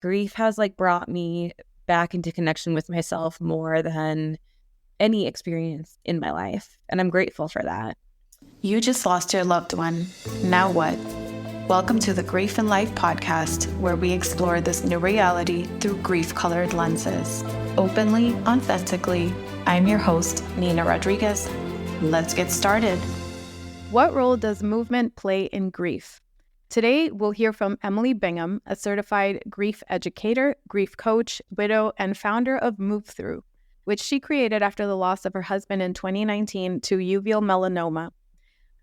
grief has like brought me back into connection with myself more than any experience in my life. And I'm grateful for that. You just lost your loved one. Now what? Welcome to the Grief and Life podcast, where we explore this new reality through grief-colored lenses. Openly, authentically, I'm your host, Nina Rodriguez. Let's get started. What role does movement play in grief? Today, we'll hear from Emily Bingham, a certified grief educator, grief coach, widow, and founder of MoveTHRU, which she created after the loss of her husband in 2019 to uveal melanoma.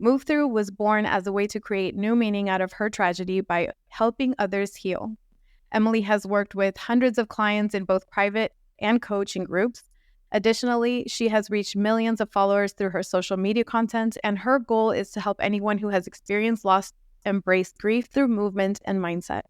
MoveTHRU was born as a way to create new meaning out of her tragedy by helping others heal. Emily has worked with hundreds of clients in both private and coaching groups. Additionally, she has reached millions of followers through her social media content, and her goal is to help anyone who has experienced loss embrace grief through movement and mindset.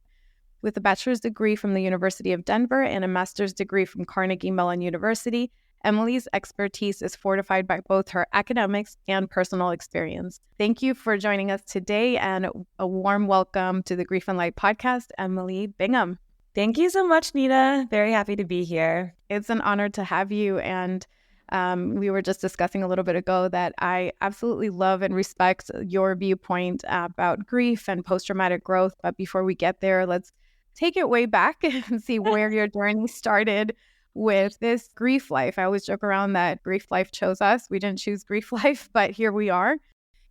With a bachelor's degree from the University of Denver and a master's degree from Carnegie Mellon University, Emily's expertise is fortified by both her academics and personal experience. Thank you for joining us today, and a warm welcome to the Grief and Light podcast, Emily Bingham. Thank you so much, Nina. Very happy to be here. It's an honor to have you. And we were just discussing a little bit ago that I absolutely love and respect your viewpoint about grief and post-traumatic growth. But before we get there, let's take it way back and see where your journey started with this grief life. I always joke around that grief life chose us. We didn't choose grief life, but here we are.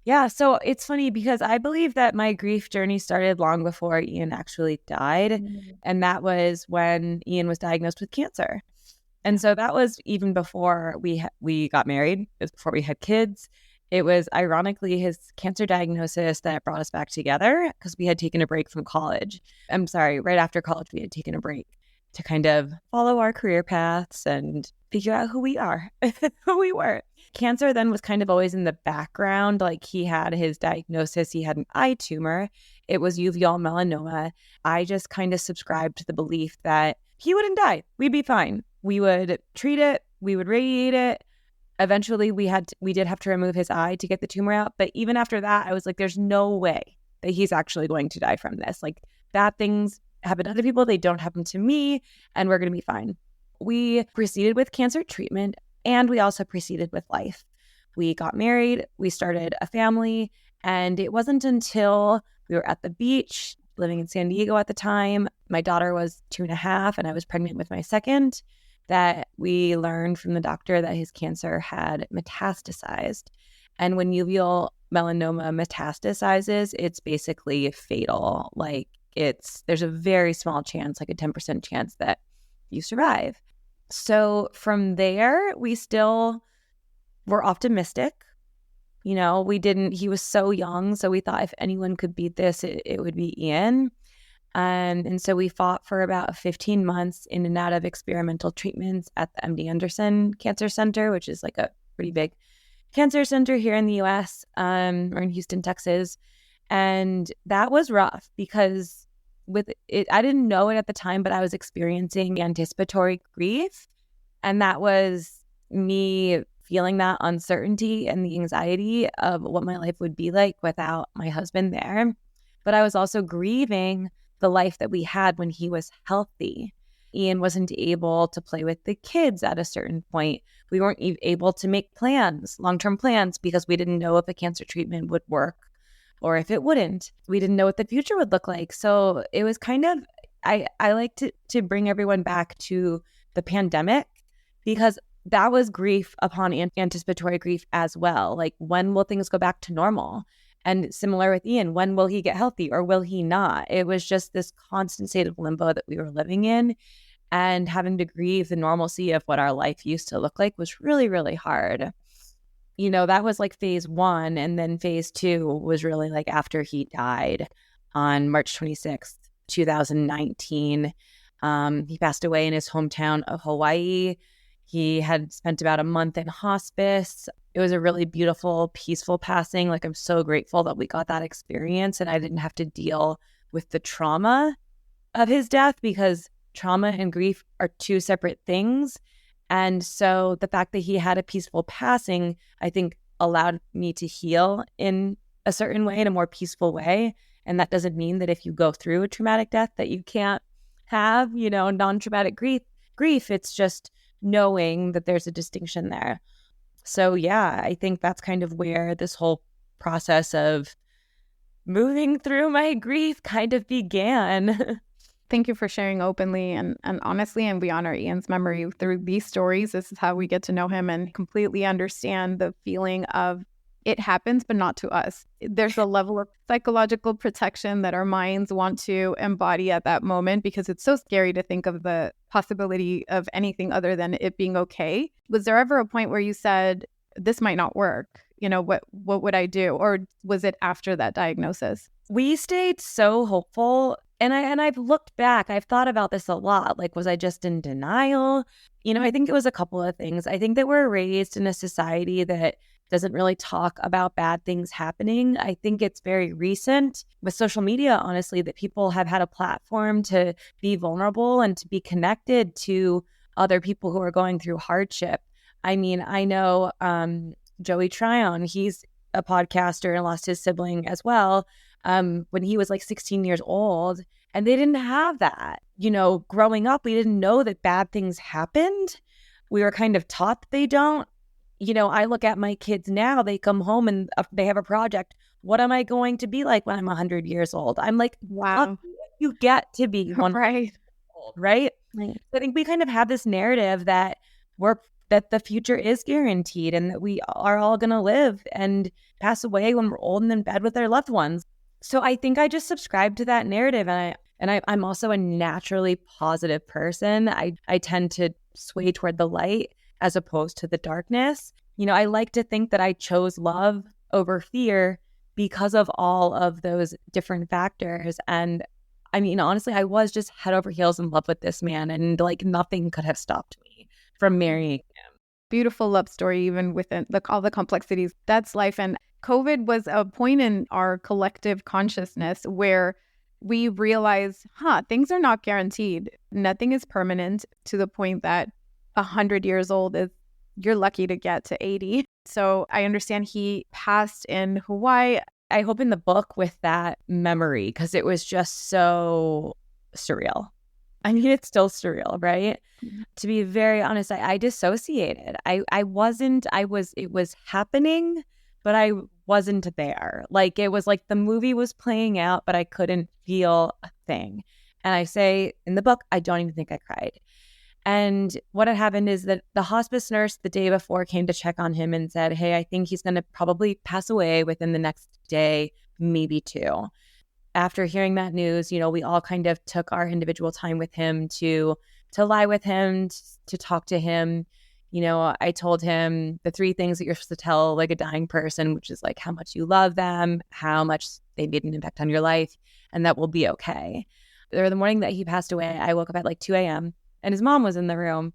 Yeah, so it's funny because I believe that my grief journey started long before Ian actually died. Mm-hmm. And that was when Ian was diagnosed with cancer. And so that was even before we got married. It was before we had kids. It was ironically his cancer diagnosis that brought us back together because we had taken a break from college. I'm sorry, right after college, we had taken a break to kind of follow our career paths and figure out who we are, who we were. Cancer then was kind of always in the background. Like he had his diagnosis, he had an eye tumor. It was uveal melanoma. I just kind of subscribed to the belief that he wouldn't die. We'd be fine. We would treat it. We would radiate it. Eventually, we did have to remove his eye to get the tumor out. But even after that, I was like, there's no way that he's actually going to die from this. Like bad things happen to other people. They don't happen to me, and we're going to be fine. We proceeded with cancer treatment, and we also proceeded with life. We got married. We started a family. And it wasn't until we were at the beach, living in San Diego at the time, my daughter was 2.5, and I was pregnant with my second, that we learned from the doctor that his cancer had metastasized. And when uveal melanoma metastasizes, it's basically fatal. Like there's a very small chance, like a 10% chance that you survive. So from there, we still were optimistic. You know, he was so young. So we thought if anyone could beat this, it would be Ian. And so we fought for about 15 months in and out of experimental treatments at the MD Anderson Cancer Center, which is like a pretty big cancer center here in the US, or in Houston, Texas. And that was rough because with it, I didn't know it at the time, but I was experiencing anticipatory grief. And that was me feeling that uncertainty and the anxiety of what my life would be like without my husband there. But I was also grieving the life that we had when he was healthy. Ian wasn't able to play with the kids at a certain point. We weren't able to make plans, long-term plans, because we didn't know if a cancer treatment would work or if it wouldn't. We didn't know what the future would look like. So it was kind of, I like to bring everyone back to the pandemic, because that was grief upon anticipatory grief as well. Like, when will things go back to normal? And similar with Ian, when will he get healthy or will he not? It was just this constant state of limbo that we were living in, and having to grieve the normalcy of what our life used to look like was really, really hard. You know, that was like phase 1. And then phase 2 was really like after he died on March 26th, 2019. He passed away in his hometown of Hawaii. He had spent about a month in hospice. It was a really beautiful, peaceful passing. Like, I'm so grateful that we got that experience and I didn't have to deal with the trauma of his death, because trauma and grief are two separate things. And so the fact that he had a peaceful passing, I think, allowed me to heal in a certain way, in a more peaceful way. And that doesn't mean that if you go through a traumatic death that you can't have, non-traumatic grief. It's just knowing that there's a distinction there. So yeah, I think that's kind of where this whole process of moving through my grief kind of began. Thank you for sharing openly and honestly, and we honor Ian's memory through these stories. This is how we get to know him and completely understand the feeling of it happens, but not to us. There's a level of psychological protection that our minds want to embody at that moment because it's so scary to think of the possibility of anything other than it being okay. Was there ever a point where you said, this might not work? What would I do? Or was it after that diagnosis? We stayed so hopeful. And I've looked back, I've thought about this a lot. Like, was I just in denial? I think it was a couple of things. I think that we're raised in a society that doesn't really talk about bad things happening. I think it's very recent with social media, honestly, that people have had a platform to be vulnerable and to be connected to other people who are going through hardship. I mean, I know Joey Tryon, he's a podcaster and lost his sibling as well when he was like 16 years old. And they didn't have that. Growing up, we didn't know that bad things happened. We were kind of taught that they don't. I look at my kids now, they come home and they have a project. What am I going to be like when I'm 100 years old? I'm like, wow, you get to be 100 years old, right? So I think we kind of have this narrative that that the future is guaranteed and that we are all going to live and pass away when we're old and in bed with our loved ones. So I think I just subscribe to that narrative. And I'm also a naturally positive person. I tend to sway toward the light as opposed to the darkness. I like to think that I chose love over fear because of all of those different factors. And I mean, honestly, I was just head over heels in love with this man, and like nothing could have stopped me from marrying him. Beautiful love story, even within all the complexities. That's life. And COVID was a point in our collective consciousness where we realized, things are not guaranteed. Nothing is permanent, to the point that 100 years old is, you're lucky to get to 80. So I understand he passed in Hawaii. I hope in the book with that memory, because it was just so surreal. I mean, it's still surreal, right? Mm-hmm. To be very honest, I dissociated. It was happening, but I wasn't there. Like, it was like the movie was playing out, but I couldn't feel a thing. And I say in the book, I don't even think I cried. And what had happened is that the hospice nurse the day before came to check on him and said, hey, I think he's going to probably pass away within the next day, maybe two. After hearing that news, we all kind of took our individual time with him to lie with him, to talk to him. I told him the 3 things that you're supposed to tell like a dying person, which is like how much you love them, how much they made an impact on your life, and that will be okay. The morning that he passed away, I woke up at like 2 a.m. and his mom was in the room.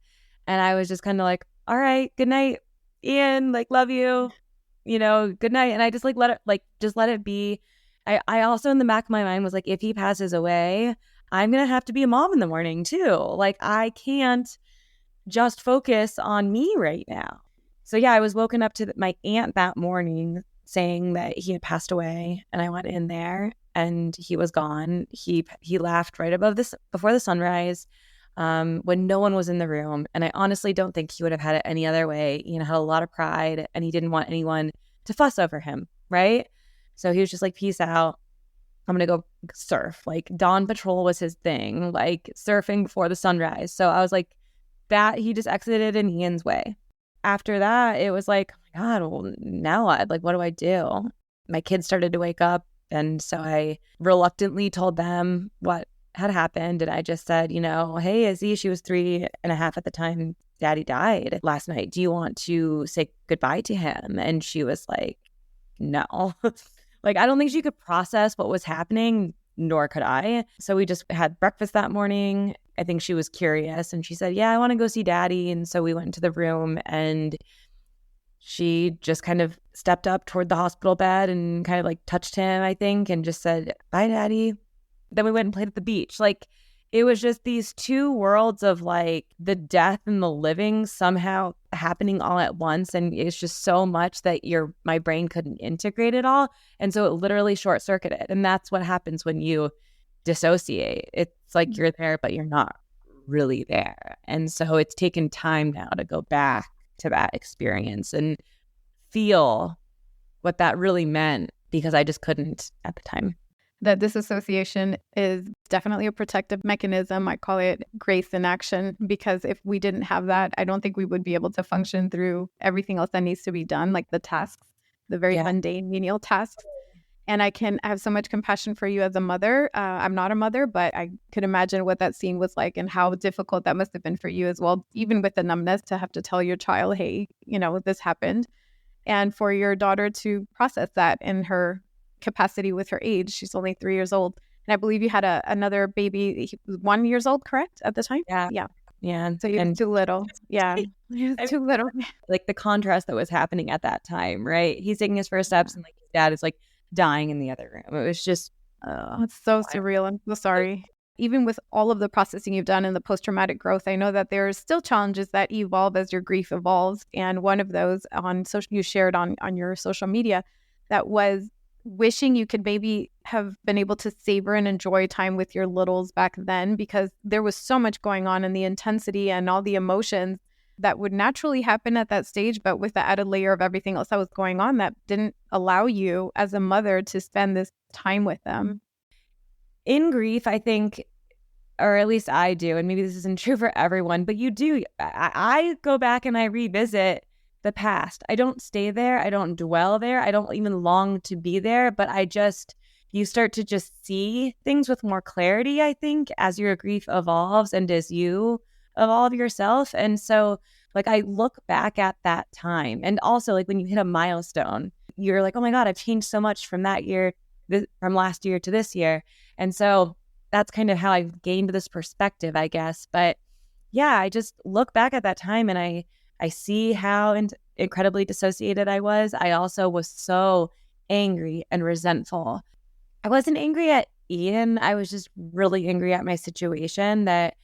And I was just kind of like, all right, good night, Ian, like, love you, good night. And I just like let it be. I also in the back of my mind was like, if he passes away, I'm going to have to be a mom in the morning too. Like, I can't just focus on me right now. So yeah, I was woken up to my aunt that morning saying that he had passed away. And I went in there and he was gone. He laughed right before the sunrise. When no one was in the room. And I honestly don't think he would have had it any other way. Had a lot of pride and he didn't want anyone to fuss over him, right? So he was just like, peace out. I'm going to go surf. Like, dawn patrol was his thing, like surfing before the sunrise. So I was like, that he just exited in Ian's way. After that, it was like, oh my God, well, now what? Like, what do I do? My kids started to wake up. And so I reluctantly told them what had happened. And I just said, hey, Izzy, she was 3.5 at the time Daddy died last night. Do you want to say goodbye to him? And she was like, no. Like, I don't think she could process what was happening, nor could I. So we just had breakfast that morning. I think she was curious and she said, yeah, I want to go see Daddy. And so we went into the room and she just kind of stepped up toward the hospital bed and kind of like touched him, I think, and just said, bye, Daddy. Then we went and played at the beach. Like, it was just these 2 worlds of like the death and the living somehow happening all at once. And it's just so much that my brain couldn't integrate it all. And so it literally short circuited. And that's what happens when you dissociate. It's like you're there, but you're not really there. And so it's taken time now to go back to that experience and feel what that really meant, because I just couldn't at the time. That disassociation is definitely a protective mechanism. I call it grace in action, because if we didn't have that, I don't think we would be able to function through everything else that needs to be done, like the tasks, the very mundane, menial tasks. And I have so much compassion for you as a mother. I'm not a mother, but I could imagine what that scene was like and how difficult that must have been for you as well, even with the numbness, to have to tell your child, hey, this happened. And for your daughter to process that in her capacity with her age. She's only 3 years old. And I believe you had another baby. He was 1 year old, correct, at the time? Yeah. So you were too little. Yeah. You were too little. Like the contrast that was happening at that time, right? He's taking his first steps and like his dad is like dying in the other room. It was just, it's so surreal. I'm so sorry. Even with all of the processing you've done and the post-traumatic growth, I know that there's still challenges that evolve as your grief evolves. And one of those you shared on your social media, that was wishing you could maybe have been able to savor and enjoy time with your littles back then, because there was so much going on, and the intensity and all the emotions that would naturally happen at that stage, but with the added layer of everything else that was going on, that didn't allow you as a mother to spend this time with them. In grief, I think, or at least I do, and maybe this isn't true for everyone, but you do. I go back and I revisit the past. I don't stay there. I don't dwell there. I don't even long to be there, but you start to just see things with more clarity, I think, as your grief evolves and as you evolve yourself. And so like I look back at that time, and also like when you hit a milestone, you're like, oh my God, I've changed so much from that year, from last year to this year. And so that's kind of how I've gained this perspective, I guess. But yeah, I just look back at that time and I see how incredibly dissociated I was. I also was so angry and resentful. I wasn't angry at Ian. I was just really angry at my situation, that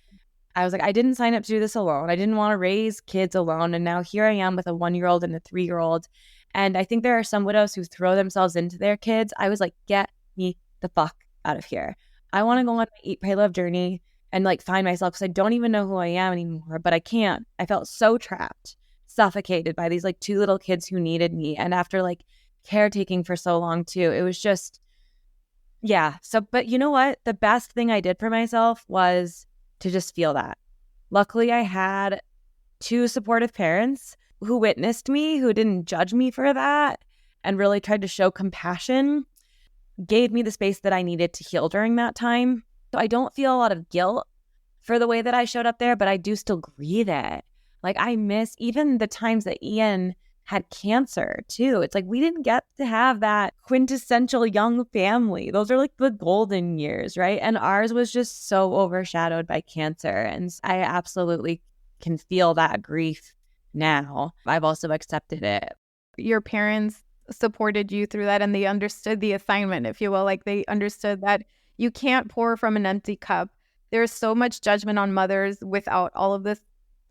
I was like, I didn't sign up to do this alone. I didn't want to raise kids alone. And now here I am with a 1-year-old and a 3-year-old. And I think there are some widows who throw themselves into their kids. I was like, get me the fuck out of here. I want to go on my eat, pray, love journey and like find myself, because I don't even know who I am anymore, but I can't. I felt so trapped, suffocated by these like 2 little kids who needed me. And after like caretaking for so long too, it was just, yeah. So, but you know what? The best thing I did for myself was to just feel that. Luckily, I had 2 supportive parents who witnessed me, who didn't judge me for that and really tried to show compassion, gave me the space that I needed to heal during that time. So I don't feel a lot of guilt for the way that I showed up there, but I do still grieve it. Like I miss even the times that Ian had cancer too. It's like we didn't get to have that quintessential young family. Those are like the golden years, right? And ours was just so overshadowed by cancer. And I absolutely can feel that grief now. I've also accepted it. Your parents supported you through that, and they understood the assignment, if you will. Like they understood that you can't pour from an empty cup. There's so much judgment on mothers without all of this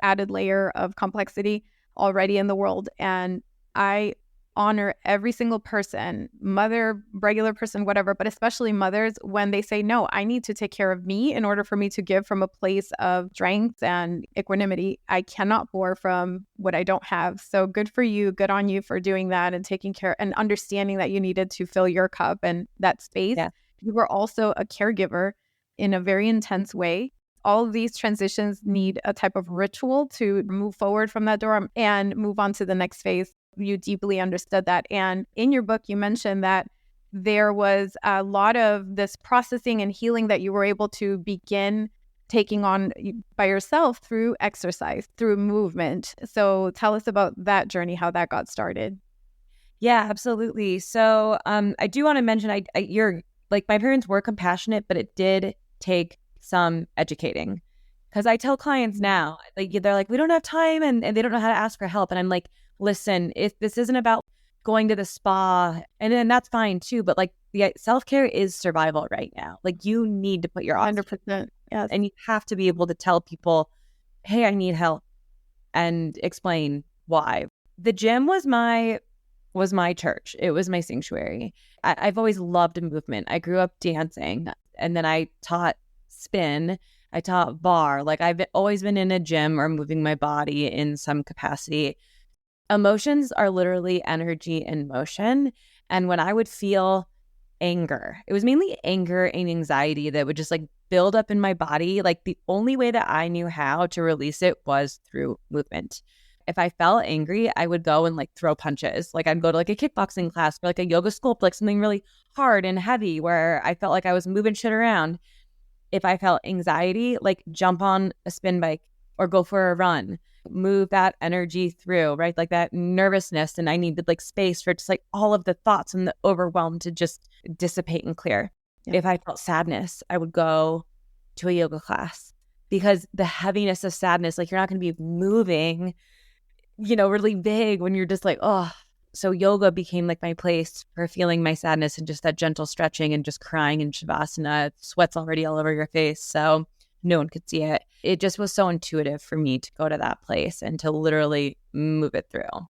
added layer of complexity already in the world. And I honor every single person, mother, regular person, whatever, but especially mothers, when they say, no, I need to take care of me in order for me to give from a place of strength and equanimity. I cannot pour from what I don't have. So good for you. Good on you for doing that and taking care and understanding that you needed to fill your cup and that space. Yeah. You were also a caregiver in a very intense way. All of these transitions need a type of ritual to move forward from that door and move on to the next phase. You deeply understood that. And in your book, you mentioned that there was a lot of this processing and healing that you were able to begin taking on by yourself through exercise, through movement. So tell us about that journey, how that got started. Yeah, absolutely. So I do want to mention, you're like, my parents were compassionate, but it did take some educating, because I tell clients now, like they're like, we don't have time, and they don't know how to ask for help. And I'm like, listen, if this isn't about going to the spa, and then that's fine too, but like the self-care is survival right now. Like you need to put your 100%, yes, and you have to be able to tell people, hey, I need help, and explain why. The gym was my church. It was my sanctuary. I've always loved movement. I grew up dancing. And then I taught spin. I taught bar. Like I've always been in a gym or moving my body in some capacity. Emotions are literally energy in motion. And when I would feel anger, it was mainly anger and anxiety that would just like build up in my body. Like the only way that I knew how to release it was through movement. If I felt angry, I would go and like throw punches. Like I'd go to like a kickboxing class or like a yoga sculpt, like something really hard and heavy where I felt like I was moving shit around. If I felt anxiety, like jump on a spin bike or go for a run, move that energy through, right? Like that nervousness. And I needed like space for just like all of the thoughts and the overwhelm to just dissipate and clear. Yeah. If I felt sadness, I would go to a yoga class because the heaviness of sadness, like you're not going to be moving, really big when you're just like, oh. So yoga became like my place for feeling my sadness and just that gentle stretching and just crying in Shavasana. Sweat's already all over your face, so no one could see it. It just was so intuitive for me to go to that place and to literally move it through.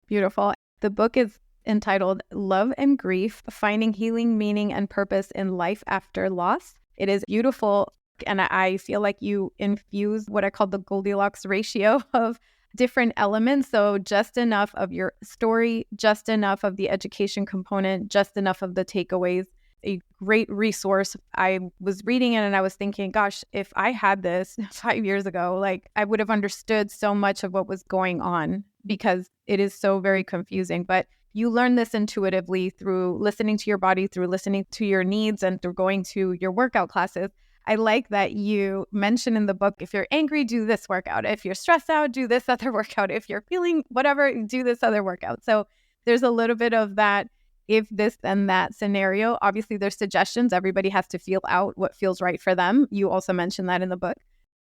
Beautiful. The book is entitled Love and Grief, Finding Healing, Meaning, and Purpose in Life After Loss. It is beautiful, and I feel like you infuse what I call the Goldilocks ratio of different elements. So just enough of your story, just enough of the education component, just enough of the takeaways. A great resource. I was reading it and I was thinking, gosh, if I had this 5 years ago, like I would have understood so much of what was going on because it is so very confusing. But you learn this intuitively through listening to your body, through listening to your needs, and through going to your workout classes. I like that you mention in the book, if you're angry, do this workout. If you're stressed out, do this other workout. If you're feeling whatever, do this other workout. So there's a little bit of that, if this, then that scenario. Obviously, there's suggestions. Everybody has to feel out what feels right for them. You also mentioned that in the book.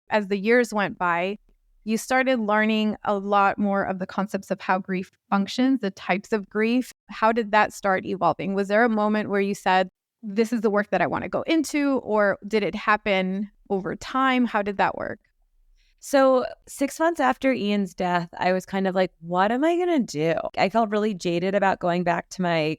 As the years went by, you started learning a lot more of the concepts of how grief functions, the types of grief. How did that start evolving? Was there a moment where you said, this is the work that I want to go into, or did it happen over time? How did that work? So 6 months after Ian's death, I was kind of like, what am I going to do? I felt really jaded about going back to my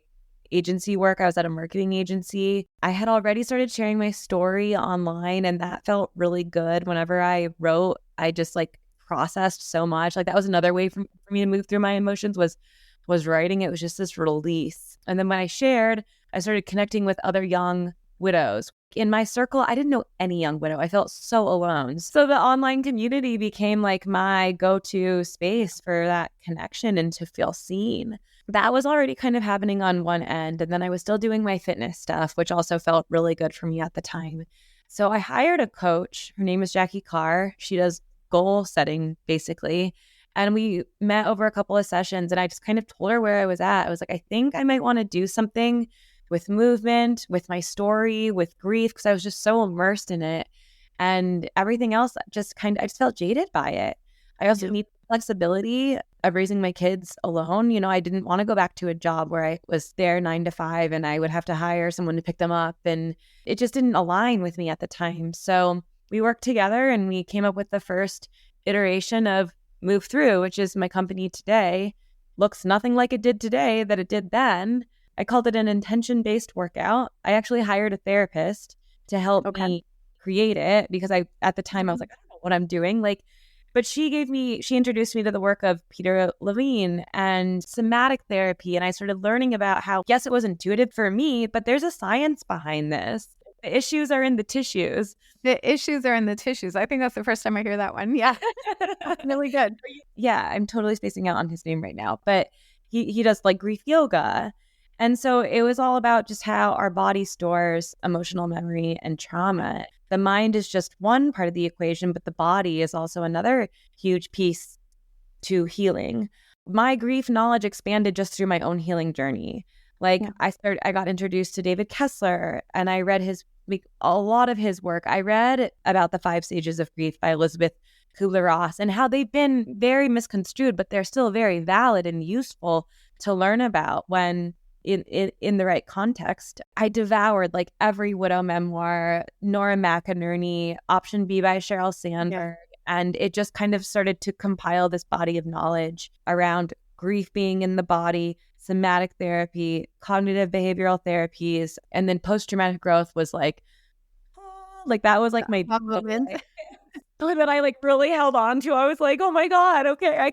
agency work. I was at a marketing agency. I had already started sharing my story online, and that felt really good. Whenever I wrote, I just like processed so much. Like that was another way for me to move through my emotions was writing. It was just this release. And then when I shared, I started connecting with other young widows. In my circle, I didn't know any young widow. I felt so alone. So the online community became like my go-to space for that connection and to feel seen. That was already kind of happening on one end. And then I was still doing my fitness stuff, which also felt really good for me at the time. So I hired a coach. Her name is Jackie Carr. She does goal setting, basically. And we met over a couple of sessions, and I just kind of told her where I was at. I was like, I think I might want to do something with movement, with my story, with grief, because I was just so immersed in it. And everything else I just felt jaded by it. I also need flexibility of raising my kids alone. I didn't want to go back to a job where I was there 9 to 5 and I would have to hire someone to pick them up. And it just didn't align with me at the time. So we worked together and we came up with the first iteration of MoveTHRU, which is my company today. Looks nothing like it did today that it did then. I called it an intention-based workout. I actually hired a therapist to help me create it because at the time I was like, I don't know what I'm doing. But she introduced me to the work of Peter Levine and somatic therapy. And I started learning about how, yes, it was intuitive for me, but there's a science behind this. The issues are in the tissues. The issues are in the tissues. I think that's the first time I hear that one. Yeah. Really good. Yeah, I'm totally spacing out on his name right now. But he does like grief yoga. And so it was all about just how our body stores emotional memory and trauma. The mind is just one part of the equation, but the body is also another huge piece to healing. My grief knowledge expanded just through my own healing journey. I got introduced to David Kessler, and I read a lot of his work. I read about the 5 stages of grief by Elizabeth Kubler-Ross and how they've been very misconstrued, but they're still very valid and useful to learn about when in the right context. I devoured every widow memoir, Nora McInerney, Option B by Sheryl Sandberg, and it just kind of started to compile this body of knowledge around grief being in the body, somatic therapy, cognitive behavioral therapies, and then post-traumatic growth was Like that was like my moment. that I like really held on to. I was like, oh my God, okay,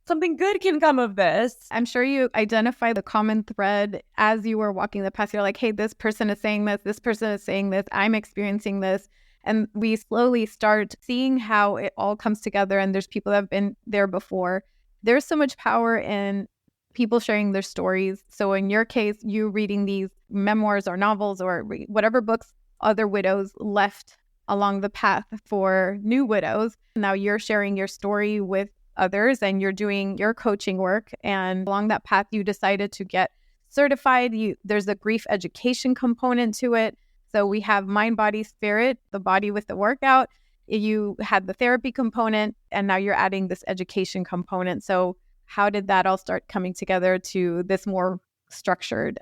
something good can come of this. I'm sure you identify the common thread as you were walking the path. You're like, hey, this person is saying this person is saying this, I'm experiencing this. And we slowly start seeing how it all comes together. And there's people that have been there before. There's so much power in people sharing their stories. So in your case, you reading these memoirs or novels or whatever books other widows left along the path for new widows. Now you're sharing your story with others and you're doing your coaching work. And along that path, you decided to get certified. There's a grief education component to it. So we have mind, body, spirit, the body with the workout. You had the therapy component, and now you're adding this education component. So how did that all start coming together to this more structured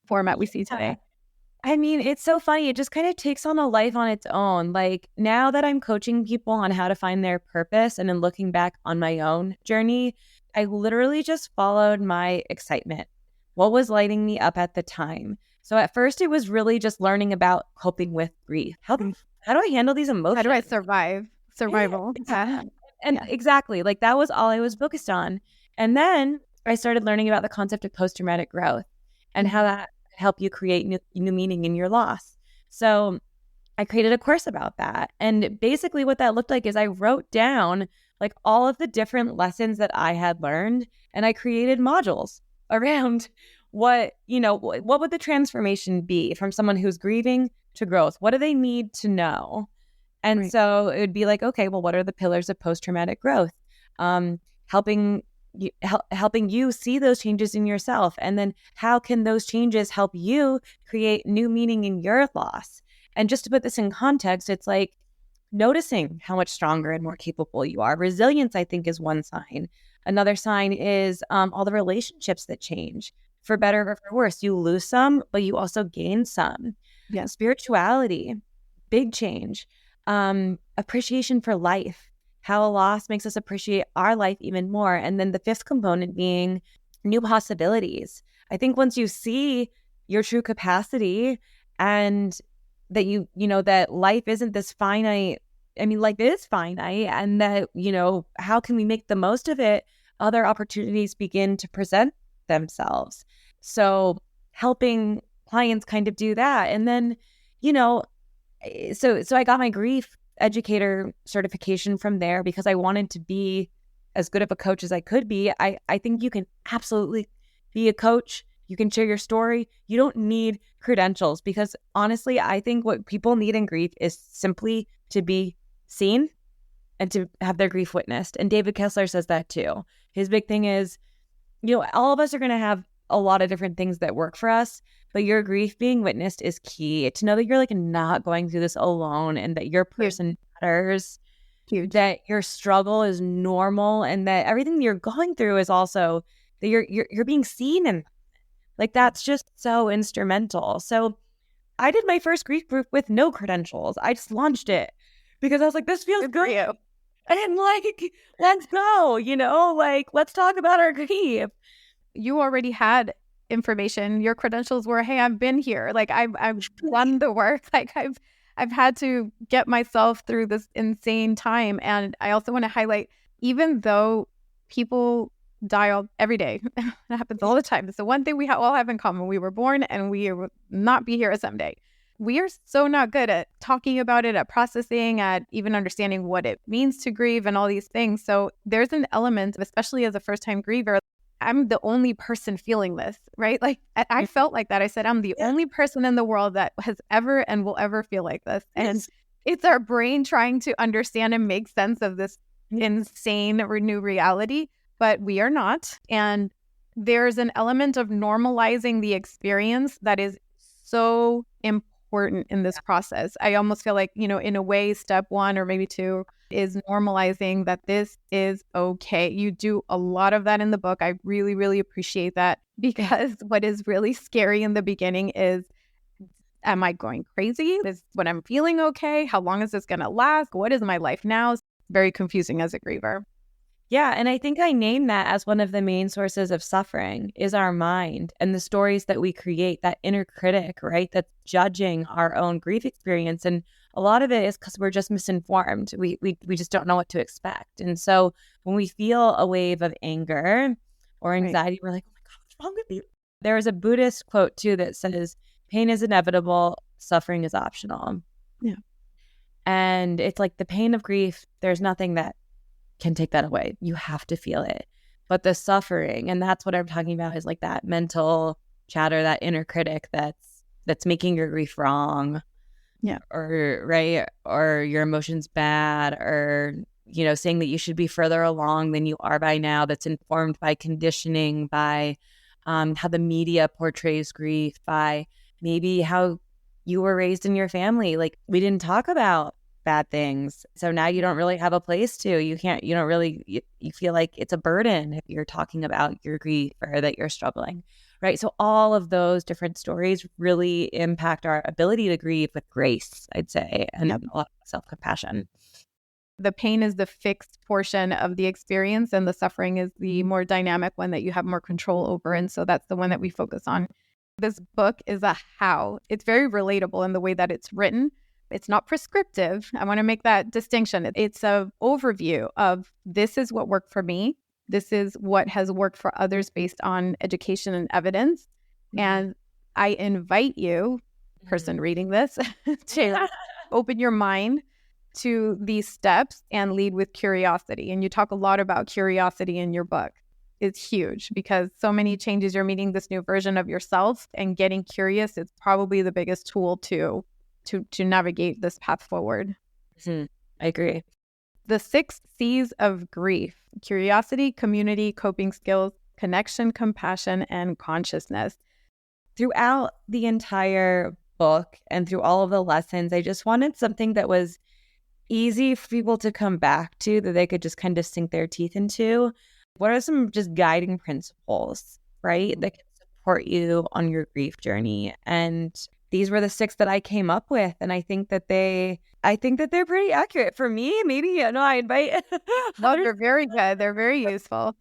format we see today? I mean, it's so funny. It just kind of takes on a life on its own. Like now that I'm coaching people on how to find their purpose and then looking back on my own journey, I literally just followed my excitement. What was lighting me up at the time? So at first it was really just learning about coping with grief. How do I handle these emotions? How do I survive? Survival. Yeah. And exactly, like that was all I was focused on. And then I started learning about the concept of post-traumatic growth and how that help you create new meaning in your loss. So I created a course about that. And basically what that looked like is I wrote down like all of the different lessons that I had learned, and I created modules around what would the transformation be from someone who's grieving to growth? What do they need to know? And right. So it would be like, okay, well, what are the pillars of post-traumatic growth? Helping you see those changes in yourself. And then how can those changes help you create new meaning in your loss? And just to put this in context, it's like noticing how much stronger and more capable you are. Resilience, I think, is one sign. Another sign is all the relationships that change, for better or for worse. You lose some, but you also gain some. Yeah. Spirituality, big change. Appreciation for life. How a loss makes us appreciate our life even more. And then the fifth component being new possibilities. I think once you see your true capacity and that that life isn't this finite. I mean, life is finite, and that, how can we make the most of it? Other opportunities begin to present themselves. So helping clients kind of do that. And then, so I got my grief educator certification from there because I wanted to be as good of a coach as I could be. I think you can absolutely be a coach. You can share your story. You don't need credentials because honestly, I think what people need in grief is simply to be seen and to have their grief witnessed. And David Kessler says that too. His big thing is, all of us are going to have a lot of different things that work for us, but your grief being witnessed is key. To know that you're like not going through this alone and that your person matters, that your struggle is normal, and that everything you're going through is also that you're being seen, and like that's just so instrumental. So I did my first grief group with no credentials. I just launched it because I was like, this feels good. And like, let's go, like, let's talk about our grief. You already had information. Your credentials were, hey, I've been here. Like I've done the work. Like I've had to get myself through this insane time. And I also want to highlight, even though people die every day, it happens all the time. It's the one thing we all have in common. We were born and we will not be here someday. We are so not good at talking about it, at processing, at even understanding what it means to grieve and all these things. So there's an element, especially as a first-time griever, I'm the only person feeling this, right? Like I felt like that. I said, I'm the only person in the world that has ever and will ever feel like this. And it's our brain trying to understand and make sense of this insane new reality, but we are not. And there's an element of normalizing the experience that is so important in this process. I almost feel like, in a way, step 1 or maybe 2 is normalizing that this is okay. You do a lot of that in the book. I really, really appreciate that, because what is really scary in the beginning is, am I going crazy? Is what I'm feeling okay? How long is this going to last? What is my life now? It's very confusing as a griever. Yeah. And I think I named that as one of the main sources of suffering is our mind and the stories that we create, that inner critic, right? That's judging our own grief experience. And a lot of it is because we're just misinformed. We just don't know what to expect. And so when we feel a wave of anger or anxiety, we're like, oh my God, what's wrong with you? There is a Buddhist quote too that says, pain is inevitable, suffering is optional. Yeah. And it's like the pain of grief, there's nothing that can take that away. You have to feel it. But the suffering, and that's what I'm talking about, is like that mental chatter, that inner critic that's making your grief wrong. Yeah. Or right. Or your emotions bad, or, you know, saying that you should be further along than you are by now, that's informed by conditioning, by how the media portrays grief, by maybe how you were raised in your family. Like, we didn't talk about bad things. So now you don't really have a place to. You feel like it's a burden if you're talking about your grief or that you're struggling. Right. So all of those different stories really impact our ability to grieve with grace, I'd say, and a lot of self-compassion. The pain is the fixed portion of the experience, and the suffering is the more dynamic one that you have more control over. And so that's the one that we focus on. This book is a how. It's very relatable in the way that it's written. It's not prescriptive. I want to make that distinction. It's an overview of, this is what worked for me. This is what has worked for others based on education and evidence. Mm-hmm. And I invite you, person reading this, to open your mind to these steps and lead with curiosity. And you talk a lot about curiosity in your book. It's huge because so many changes. You're meeting this new version of yourself, and getting curious is probably the biggest tool to navigate this path forward. Mm-hmm. I agree. The 6 C's of grief: curiosity, community, coping skills, connection, compassion, and consciousness. Throughout the entire book and through all of the lessons, I just wanted something that was easy for people to come back to, that they could just kind of sink their teeth into. What are some just guiding principles, right, that can support you on your grief journey? And these were the 6 that I came up with, and I think that they're pretty accurate for me. Maybe, I invite. No, they're very good. They're very useful.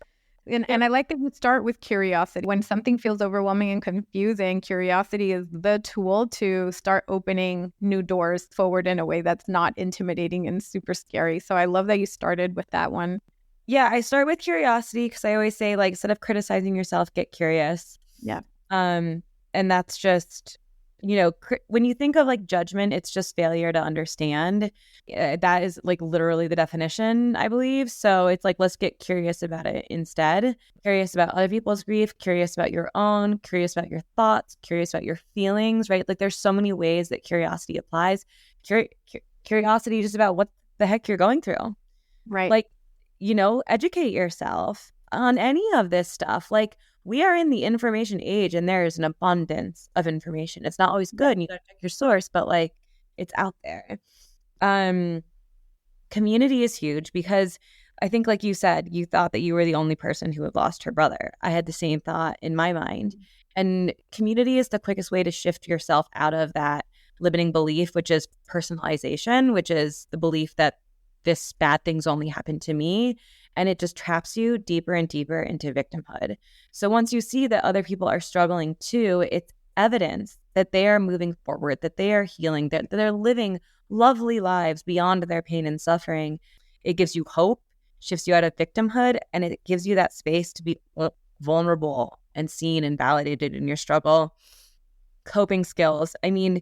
And I like that you start with curiosity. When something feels overwhelming and confusing, curiosity is the tool to start opening new doors forward in a way that's not intimidating and super scary. So I love that you started with that one. Yeah, I start with curiosity because I always say, like, instead of criticizing yourself, get curious. Yeah. And that's just, when you think of like judgment, it's just failure to understand. That is like literally the definition, I believe. So it's like, let's get curious about it instead. Curious about other people's grief, curious about your own, curious about your thoughts, curious about your feelings, right? Like, there's so many ways that curiosity applies. Curiosity just about what the heck you're going through. Right. Like, educate yourself on any of this stuff. Like, we are in the information age, and there is an abundance of information. It's not always good, and you got to check your source, but like, it's out there. Community is huge because I think, like you said, you thought that you were the only person who had lost her brother. I had the same thought in my mind. And community is the quickest way to shift yourself out of that limiting belief, which is personalization, which is the belief that this bad things only happen to me. And it just traps you deeper and deeper into victimhood. So once you see that other people are struggling too, it's evidence that they are moving forward, that they are healing, that they're living lovely lives beyond their pain and suffering. It gives you hope, shifts you out of victimhood, and it gives you that space to be vulnerable and seen and validated in your struggle. Coping skills. I mean,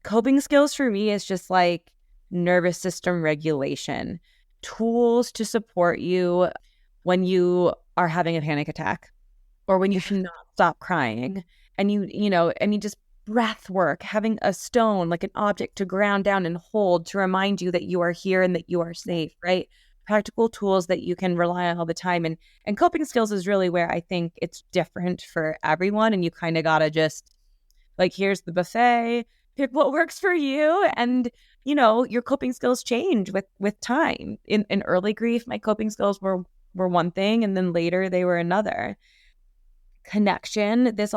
coping skills for me is just like nervous system regulation. Tools to support you when you are having a panic attack, or when you cannot stop crying, and you just breath work, having a stone, like an object to ground down and hold to remind you that you are here and that you are safe, right? Practical tools that you can rely on all the time. And coping skills is really where I think it's different for everyone. And you kind of got to just, like, here's the buffet, pick what works for you. And your coping skills change with time. In early grief, my coping skills were one thing, and then later they were another. Connection. This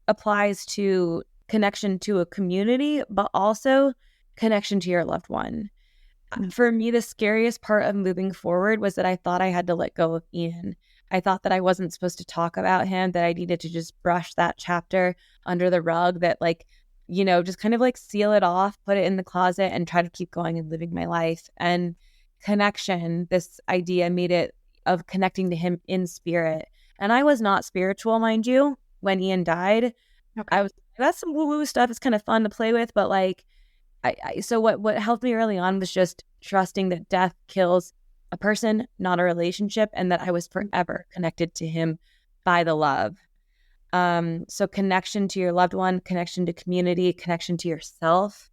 applies to connection to a community, but also connection to your loved one. For me, the scariest part of moving forward was that I thought I had to let go of Ian. I thought that I wasn't supposed to talk about him, that I needed to just brush that chapter under the rug, that like just kind of like seal it off, put it in the closet, and try to keep going and living my life. And connection, this idea made it of connecting to him in spirit. And I was not spiritual, mind you, when Ian died. Okay. That's some woo-woo stuff. It's kind of fun to play with, but like, so what helped me early on was just trusting that death kills a person, not a relationship, and that I was forever connected to him by the love. So connection to your loved one, connection to community, connection to yourself.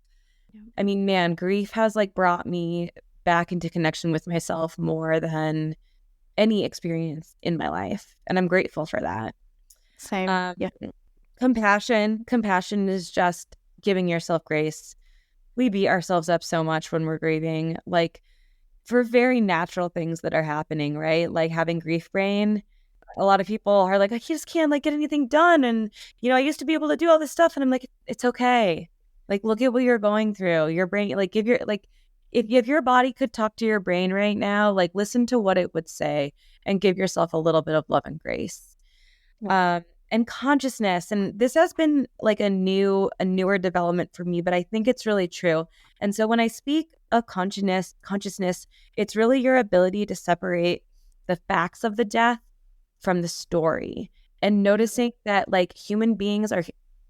Yeah. I mean, man, grief has like brought me back into connection with myself more than any experience in my life. And I'm grateful for that. Same. Yeah. Compassion is just giving yourself grace. We beat ourselves up so much when we're grieving, like for very natural things that are happening, right? Like having grief brain. A lot of people are like, I just can't like get anything done. And, I used to be able to do all this stuff. And I'm like, it's okay. Like, look at what you're going through. Your brain, like if your body could talk to your brain right now, like listen to what it would say and give yourself a little bit of love and grace. Yeah. And consciousness. And this has been like a newer development for me, but I think it's really true. And so when I speak of consciousness, it's really your ability to separate the facts of the death from the story and noticing that like human beings are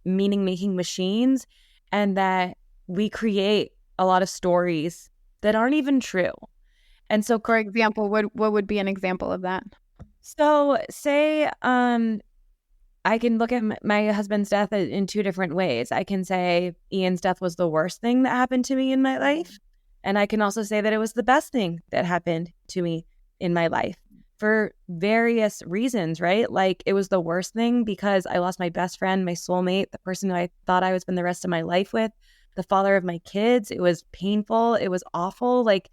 meaning-making machines and that we create a lot of stories that aren't even true. And so, for example, what would be an example of that? So say, I can look at my husband's death in two different ways. I can say Ian's death was the worst thing that happened to me in my life. And I can also say that it was the best thing that happened to me in my life for various reasons, right? Like it was the worst thing because I lost my best friend, my soulmate, the person who I thought I would spend the rest of my life with, the father of my kids. It was painful. It was awful. Like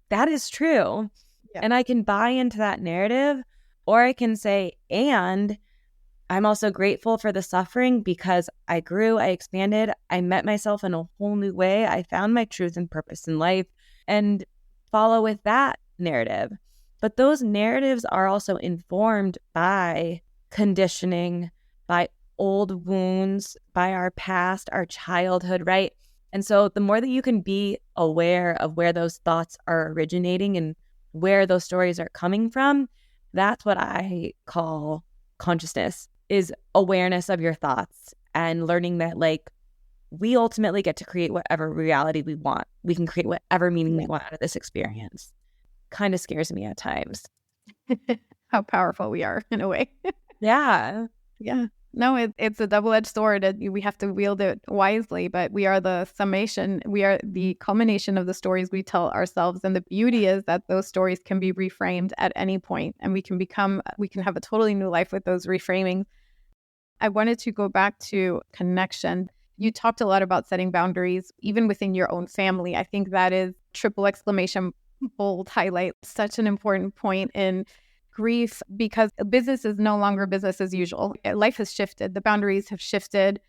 that is true. Yeah. And I can buy into that narrative, or I can say, and I'm also grateful for the suffering because I grew, I expanded, I met myself in a whole new way. I found my truth and purpose in life and follow with that narrative. But those narratives are also informed by conditioning, by old wounds, by our past, our childhood, right? And so the more that you can be aware of where those thoughts are originating and where those stories are coming from, that's what I call consciousness, is awareness of your thoughts and learning that like we ultimately get to create whatever reality we want. We can create whatever meaning we want out of this experience. Kind of scares me at times. How powerful we are in a way. Yeah. Yeah. No, it's a double-edged sword. We have to wield it wisely, but we are the summation. We are the culmination of the stories we tell ourselves. And the beauty is that those stories can be reframed at any point, and we can have a totally new life with those reframing. I wanted to go back to connection. You talked a lot about setting boundaries, even within your own family. I think that is triple exclamation, bold highlight, such an important point in grief, because business is no longer business as usual. Life has shifted. The boundaries have shifted.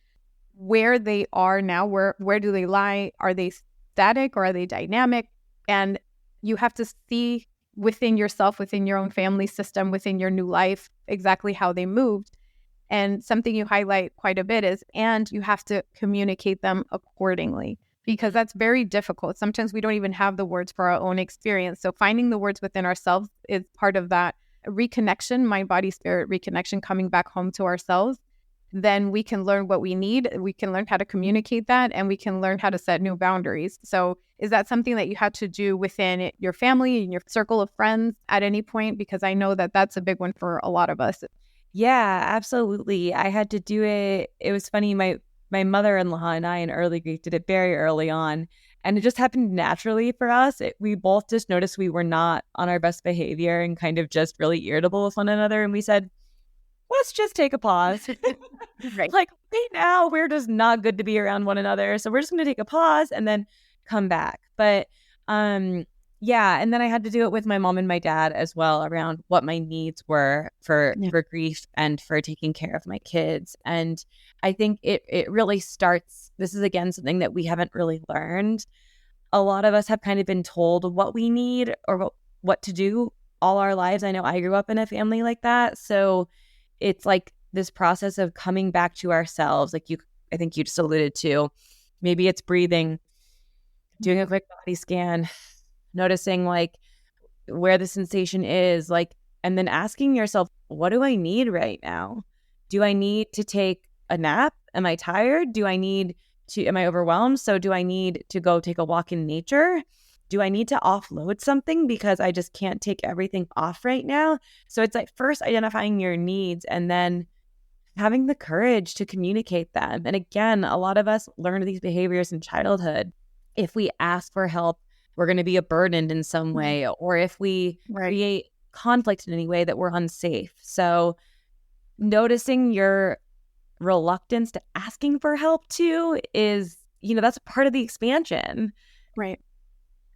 Where they are now, where do they lie? Are they static or are they dynamic? And you have to see within yourself, within your own family system, within your new life, exactly how they moved. And something you highlight quite a bit is, and you have to communicate them accordingly, because that's very difficult. Sometimes we don't even have the words for our own experience. So finding the words within ourselves is part of that reconnection, mind, body, spirit reconnection, coming back home to ourselves. Then we can learn what we need. We can learn how to communicate that, and we can learn how to set new boundaries. So is that something that you had to do within your family and your circle of friends at any point? Because I know that that's a big one for a lot of us. Yeah, absolutely. I had to do it. It was funny. My mother-in-law and I in early grief did it very early on. And it just happened naturally for us. We both just noticed we were not on our best behavior and kind of just really irritable with one another. And we said, let's just take a pause. Right. Like right now, we're just not good to be around one another. So we're just going to take a pause and then come back. But yeah. And then I had to do it with my mom and my dad as well around what my needs were for grief and for taking care of my kids. And I think it really starts, this is again something that we haven't really learned. A lot of us have kind of been told what we need or what to do all our lives. I know I grew up in a family like that. So it's like this process of coming back to ourselves. Like I think you just alluded to. Maybe it's breathing, doing a quick body scan, noticing like where the sensation is, like, and then asking yourself, what do I need right now? Do I need to take a nap? Am I tired? Am I overwhelmed? So do I need to go take a walk in nature? Do I need to offload something because I just can't take everything off right now? So it's like first identifying your needs and then having the courage to communicate them. And again, a lot of us learn these behaviors in childhood. If we ask for help, we're going to be burdened in some way, or if we create conflict in any way that we're unsafe. So noticing your reluctance to asking for help too is, that's part of the expansion. Right.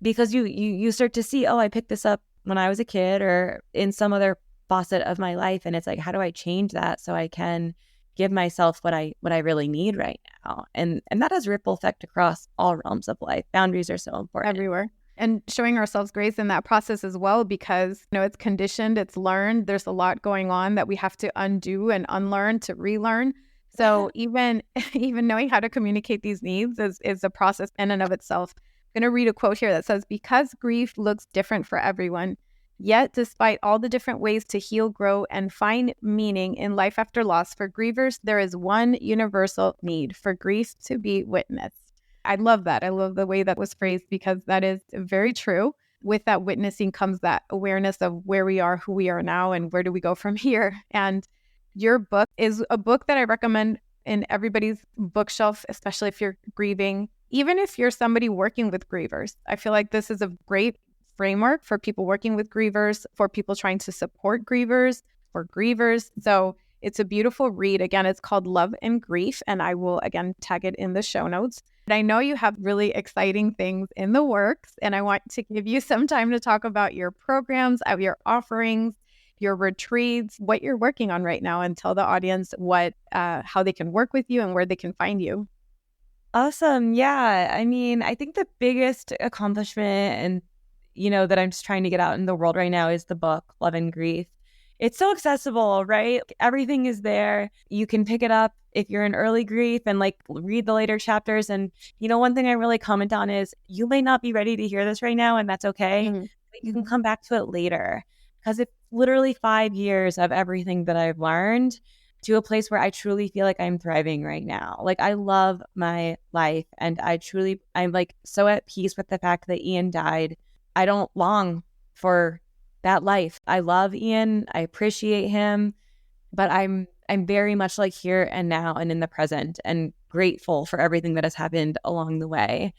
Because you start to see, I picked this up when I was a kid or in some other facet of my life. And it's like, how do I change that so I can give myself what I really need right now? And that has ripple effect across all realms of life. Boundaries are so important. Everywhere. And showing ourselves grace in that process as well, because, it's conditioned, it's learned. There's a lot going on that we have to undo and unlearn to relearn. So even knowing how to communicate these needs is a process in and of itself. I'm going to read a quote here that says, because grief looks different for everyone, yet despite all the different ways to heal, grow, and find meaning in life after loss, for grievers, there is one universal need: for grief to be witnessed. I love that. I love the way that was phrased, because that is very true. With that witnessing comes that awareness of where we are, who we are now, and where do we go from here. And your book is a book that I recommend in everybody's bookshelf, especially if you're grieving, even if you're somebody working with grievers. I feel like this is a great framework for people working with grievers, for people trying to support grievers, for grievers. So it's a beautiful read. Again, it's called Love and Grief, and I will, again, tag it in the show notes. And I know you have really exciting things in the works, and I want to give you some time to talk about your programs, your offerings, your retreats, what you're working on right now, and tell the audience how they can work with you and where they can find you. Awesome. Yeah. I mean, I think the biggest accomplishment and, that I'm just trying to get out in the world right now is the book, Love and Grief. It's so accessible, right? Everything is there. You can pick it up if you're in early grief and read the later chapters. And, one thing I really comment on is you may not be ready to hear this right now, and that's okay. Mm-hmm. But you can come back to it later, because it's literally 5 years of everything that I've learned to a place where I truly feel like I'm thriving right now. Like, I love my life, and I'm so at peace with the fact that Ian died. I don't long for that life. I love Ian. I appreciate him, but I'm very much here and now and in the present, and grateful for everything that has happened along the way.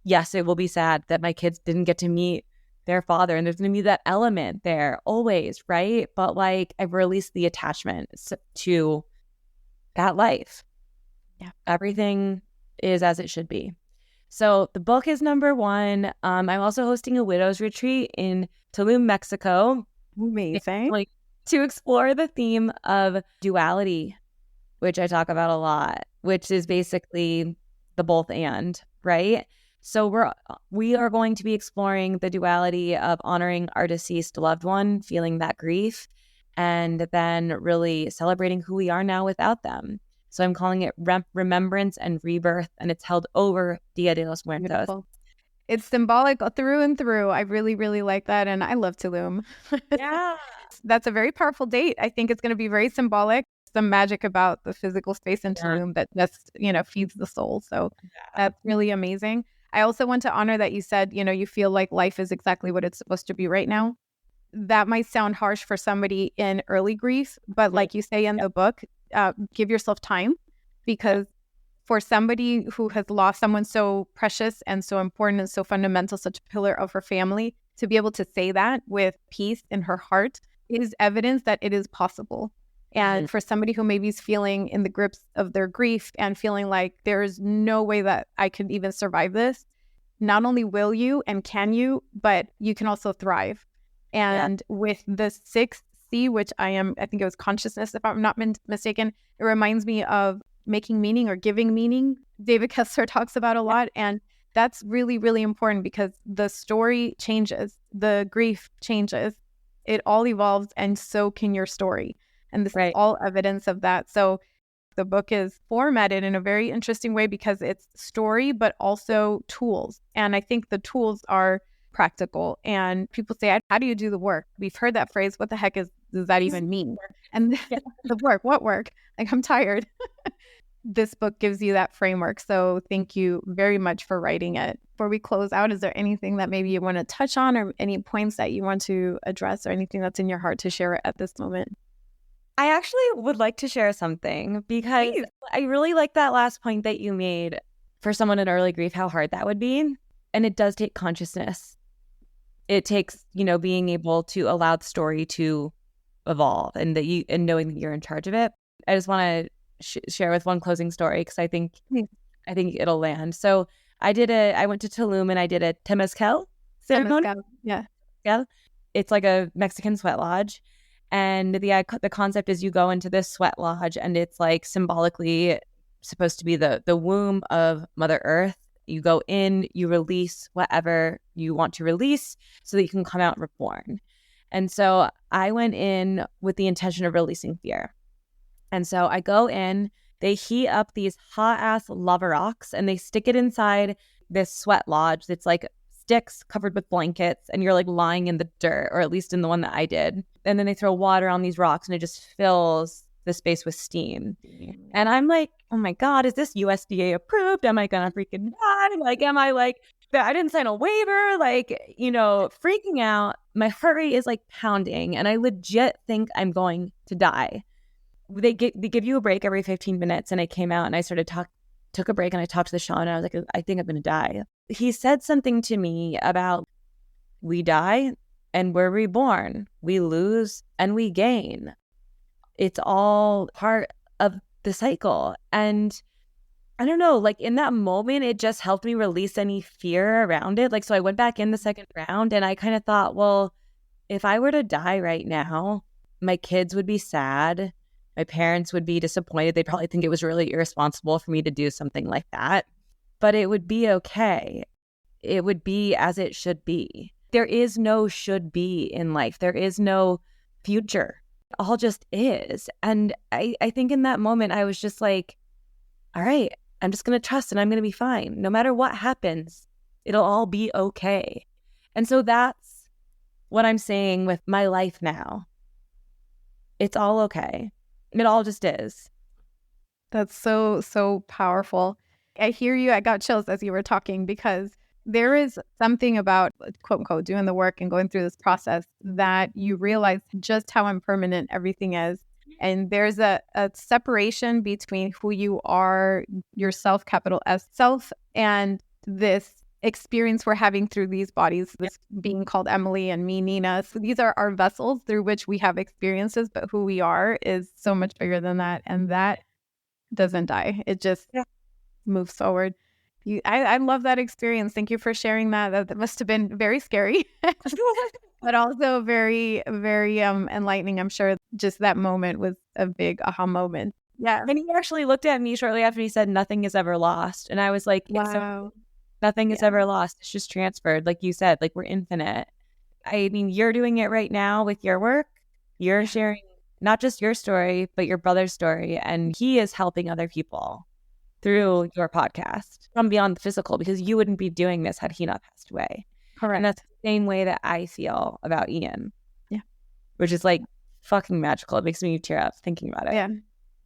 Yes, it will be sad that my kids didn't get to meet their father, and there's going to be that element there always, right? But I've released the attachment to that life. Yeah. Everything is as it should be. So the book is number one. I'm also hosting a widow's retreat in Tulum, Mexico. Amazing. To explore the theme of duality, which I talk about a lot, which is basically the both and, right? So we are going to be exploring the duality of honoring our deceased loved one, feeling that grief, and then really celebrating who we are now without them. So I'm calling it Remembrance and Rebirth, and it's held over Dia de los Muertos. Beautiful. It's symbolic through and through. I really, really like that, and I love Tulum. Yeah. That's a very powerful date. I think it's going to be very symbolic. Some magic about the physical space in Tulum that just, feeds the soul. So that's really amazing. I also want to honor that you said, you feel like life is exactly what it's supposed to be right now. That might sound harsh for somebody in early grief, but like you say in the book, give yourself time, because for somebody who has lost someone so precious and so important and so fundamental, such a pillar of her family, to be able to say that with peace in her heart is evidence that it is possible. And for somebody who maybe is feeling in the grips of their grief and feeling like there is no way that I could even survive this, not only will you and can you, but you can also thrive. And with the 6th C, which I think it was consciousness, if I'm not mistaken, it reminds me of making meaning or giving meaning. David Kessler talks about a lot. And that's really, really important, because the story changes, the grief changes, it all evolves, and so can your story. And this is all evidence of that. So The book is formatted in a very interesting way because it's story, but also tools. And I think the tools are practical. And people say, how do you do the work? We've heard that phrase. What the heck does that even mean? And the work, what work? Like, I'm tired. This book gives you that framework. So thank you very much for writing it. Before we close out, is there anything that maybe you want to touch on or any points that you want to address or anything that's in your heart to share at this moment? I actually would like to share something because I really like that last point that you made for someone in early grief, how hard that would be. And it does take consciousness. It takes, being able to allow the story to evolve and knowing that you're in charge of it. I just want to share with one closing story because I think it'll land. So I went to Tulum and I did a temazcal ceremony. Yeah. It's like a Mexican sweat lodge. And the concept is you go into this sweat lodge and it's like symbolically supposed to be the womb of Mother Earth. You go in, you release whatever you want to release so that you can come out reborn. And so I went in with the intention of releasing fear. And so I go in, they heat up these hot-ass lava rocks and they stick it inside this sweat lodge that's like sticks covered with blankets and you're like lying in the dirt, or at least in the one that I did. And then they throw water on these rocks and it just fills the space with steam. And I'm like, oh my God, is this USDA approved? Am I gonna freaking die? Like, am I like, I didn't sign a waiver? Like, freaking out. My heart rate is like pounding and I legit think I'm going to die. They give you a break every 15 minutes and I came out and I took a break and I talked to the shaman and I was like, I think I'm going to die. He said something to me about we die and we're reborn. We lose and we gain. It's all part of the cycle. And I don't know, like in that moment, it just helped me release any fear around it. Like, so I went back in the second round and I kind of thought, well, if I were to die right now, my kids would be sad. My parents would be disappointed. They'd probably think it was really irresponsible for me to do something like that. But it would be okay. It would be as it should be. There is no should be in life. There is no future. It all just is. And I think in that moment, I was just like, all right, I'm just going to trust and I'm going to be fine. No matter what happens, it'll all be okay. And so that's what I'm saying with my life now. It's all okay. It all just is. That's so powerful. I hear you. I got chills as you were talking because there is something about, quote unquote, doing the work and going through this process that you realize just how impermanent everything is. And there's a separation between who you are, yourself, capital S, self, and this experience we're having through these bodies, this being called Emily and me, Nina. So these are our vessels through which we have experiences, but who we are is so much bigger than that. And that doesn't die. It just moves forward. I love that experience. Thank you for sharing that. That must have been very scary, but also very, very enlightening. I'm sure just that moment was a big aha moment. Yeah. And he actually looked at me shortly after he said, nothing is ever lost. And I was like, wow. Nothing is ever lost. It's just transferred. Like you said, like we're infinite. I mean, you're doing it right now with your work. You're sharing not just your story, but your brother's story. And he is helping other people through your podcast from beyond the physical, because you wouldn't be doing this had he not passed away. Correct. And that's the same way that I feel about Ian. Yeah. Which is like fucking magical. It makes me tear up thinking about it. Yeah.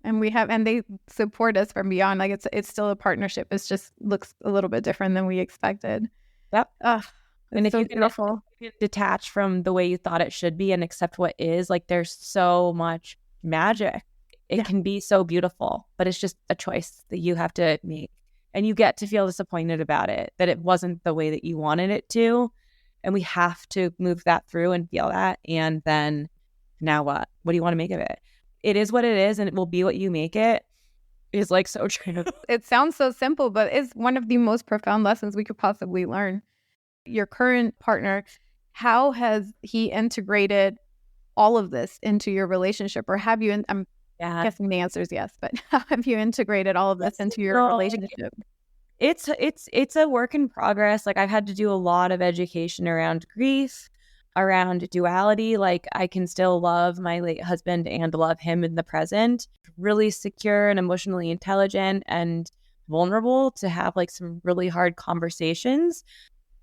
And they support us from beyond. Like it's still a partnership. It's just looks a little bit different than we expected. Yep. And if so beautiful. You can detach from the way you thought it should be and accept what is, like there's so much magic. It can be so beautiful, but it's just a choice that you have to make. And you get to feel disappointed about it, that it wasn't the way that you wanted it to. And we have to move that through and feel that. And then now what? What do you want to make of it? It is what it is, and it will be what you make it. Is like so true. It sounds so simple, but it's one of the most profound lessons we could possibly learn. Your current partner, how has he integrated all of this into your relationship? Or have you, I'm guessing the answer is yes, but how have you integrated all of this into your relationship? It's a work in progress. Like I've had to do a lot of education around grief. around duality. Like I can still love my late husband and love him in the present. Really secure and emotionally intelligent and vulnerable to have like some really hard conversations.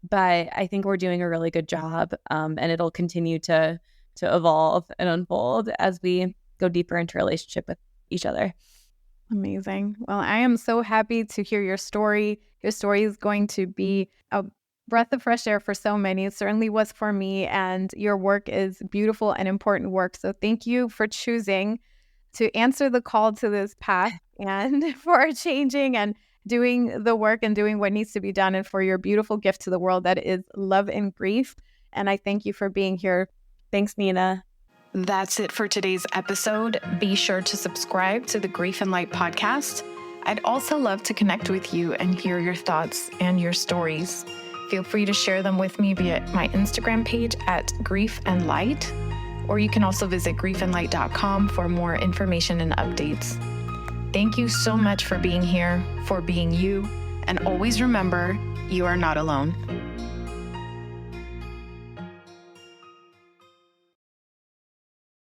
But I think we're doing a really good job, and it'll continue to evolve and unfold as we go deeper into relationship with each other. Amazing. Well, I am so happy to hear your story. Your story is going to be a breath of fresh air for so many. It certainly was for me, and your work is beautiful and important work. So thank you for choosing to answer the call to this path and for changing and doing the work and doing what needs to be done, and for your beautiful gift to the world that is love and grief. And I thank you for being here. Thanks, Nina. That's it for today's episode. Be sure to subscribe to the Grief and Light podcast. I'd also love to connect with you and hear your thoughts and your stories. Feel free to share them with me via my Instagram page at Grief and Light, or you can also visit griefandlight.com for more information and updates. Thank you so much for being here, for being you, and always remember, you are not alone.